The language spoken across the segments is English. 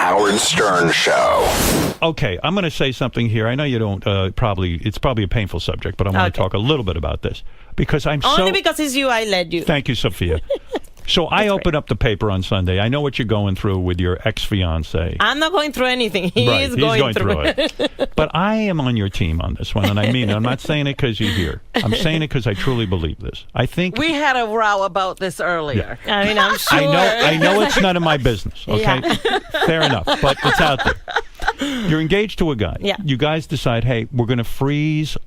Howard Stern Show. Okay, I'm going to say something here. I know you don't it's probably a painful subject, but I want to talk a little bit about this because Only because it's you, I led you. Thank you, Sofía. So I opened up the paper on Sunday. I know what you're going through with your ex-fiancé. I'm not going through anything. He's going through it. But I am on your team on this one, and I mean it. I'm not saying it because you're here. I'm saying it because I truly believe this. I think we had a row about this earlier. Yeah. I mean, I'm sure. I know it's none of my business, okay? Yeah. Fair enough, but it's out there. You're engaged to a guy. Yeah. You guys decide, hey, we're going to freeze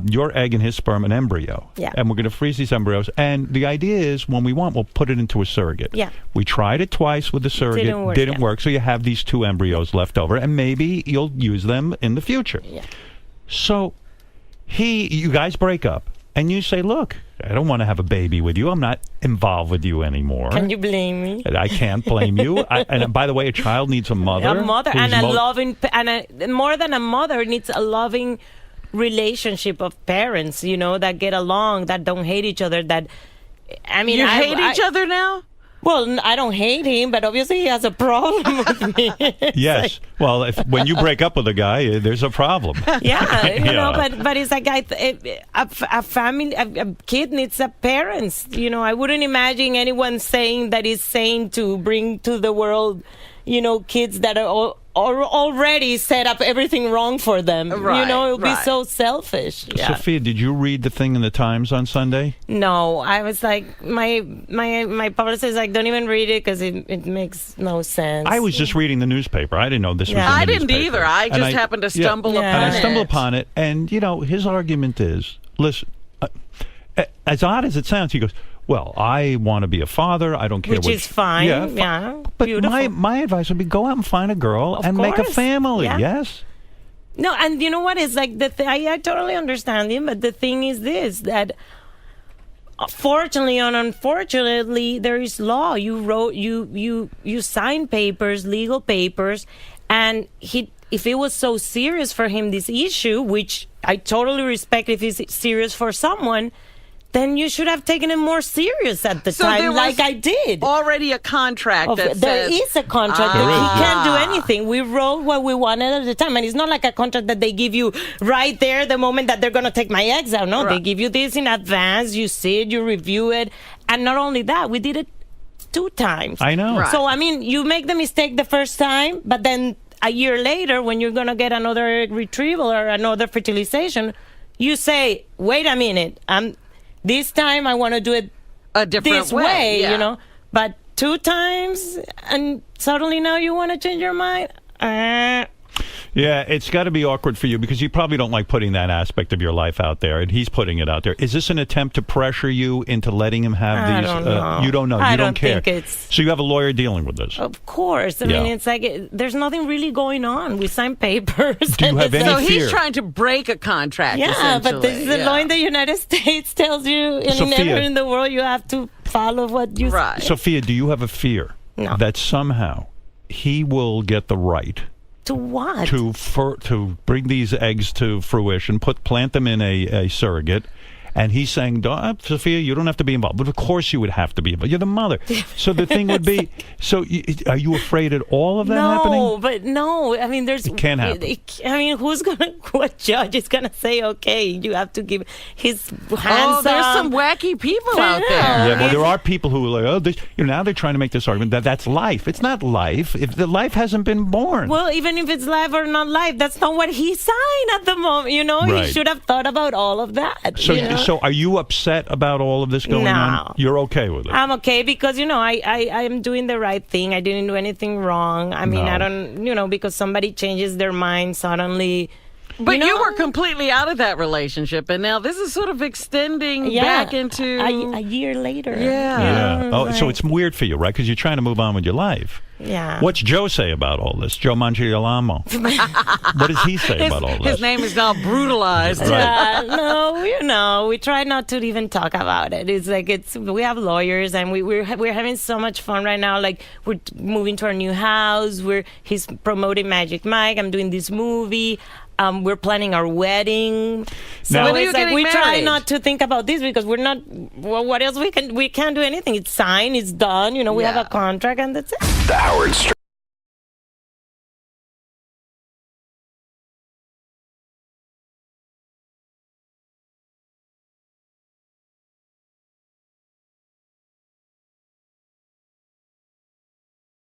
your egg and his sperm and embryo. Yeah. And we're going to freeze these embryos. And the idea is when we want, we'll put it into a surrogate. Yeah. We tried it twice with the surrogate. Didn't work. So you have these 2 embryos left over. And maybe you'll use them in the future. Yeah. So you guys break up. And you say, look, I don't want to have a baby with you. I'm not involved with you anymore. Can you blame me? I can't blame you. And by the way, a child needs a mother. A mother and a loving, more than a mother, needs a loving relationship of parents, that get along, that don't hate each other. That, I mean, you hate each other now? Well, I don't hate him, but obviously he has a problem with me. Yes. Well, when you break up with a guy, there's a problem. Yeah, you know, but it's like a family, a kid needs a parents. I wouldn't imagine anyone saying that is sane to bring to the world, kids that are already set up everything wrong for them. Right, it would be so selfish. Yeah. Sofía, did you read the thing in the Times on Sunday? No, I was like, my publicist is like, don't even read it because it makes no sense. I was just reading the newspaper. I didn't know this was in the I newspaper. didn't either. I just happened to stumble upon it. And I stumbled upon it, and, his argument is, listen, as odd as it sounds, he goes, well, I want to be a father. I don't care which is fine. Yeah, but beautiful. my advice would be go out and find a girl and make a family. Yeah. Yes. No, and you know what? It's like I totally understand him, but the thing is this, that fortunately and unfortunately, there is law. You sign papers, legal papers, and if it was so serious for him, this issue, which I totally respect if it's serious for someone, then you should have taken it more serious at the time, like I did. Already a contract that says... There is a contract that he can't do anything. We wrote what we wanted at the time. And it's not like a contract that they give you right there the moment that they're going to take my eggs out. No, They give you this in advance. You see it, you review it. And not only that, we did it 2 times. I know. Right. So, I mean, you make the mistake the first time, but then a year later, when you're going to get another retrieval or another fertilization, you say, wait a minute, this time I want to do it a different way, But 2 times, and suddenly now you want to change your mind? Yeah, it's got to be awkward for you because you probably don't like putting that aspect of your life out there, and he's putting it out there. Is this an attempt to pressure you into letting him have these? I don't know. You don't know. I You don't care. think it's... So you have a lawyer dealing with this? Of course. I mean, it's like there's nothing really going on. We sign papers. Do you have any So fear? he's trying to break a contract, Yeah, but this is the law in the United States tells you, and Sofía, never in the world you have to follow what you say. Sofía, do you have a fear that somehow he will get the right to what? To bring these eggs to fruition, plant them in a surrogate, and he's saying, Sofía, you don't have to be involved. But of course you would have to be involved. You're the mother. So the thing would be, are you afraid at all of that happening? No. I mean, it can't happen. What judge is going to say, okay, you have to give his hands Oh, there's some wacky people out there. Yeah, well, there are people who are like, now they're trying to make this argument that that's life. It's not life if the life hasn't been born. Well, even if it's life or not life, that's not what he signed at the moment. Right. He should have thought about all of that. So are you upset about all of this going on? You're okay with it? I'm okay because, I am doing the right thing. I didn't do anything wrong. I mean, I don't, because somebody changes their mind suddenly. But you were completely out of that relationship, and now this is sort of extending back into... A year later. Yeah. Oh, so it's weird for you, right? Because you're trying to move on with your life. Yeah. What's Joe say about all this? Joe Mangiolamo. What does he say about all this? His name is now brutalized. Right. No, we try not to even talk about it. It's like we have lawyers, and we're having so much fun right now. Like we're moving to our new house. He's promoting Magic Mike. I'm doing this movie. We're planning our wedding. So it's like we try not to think about this because we're not. Well, what else we can't do anything. It's signed. It's done. We have a contract, and that's it. The Howard Stern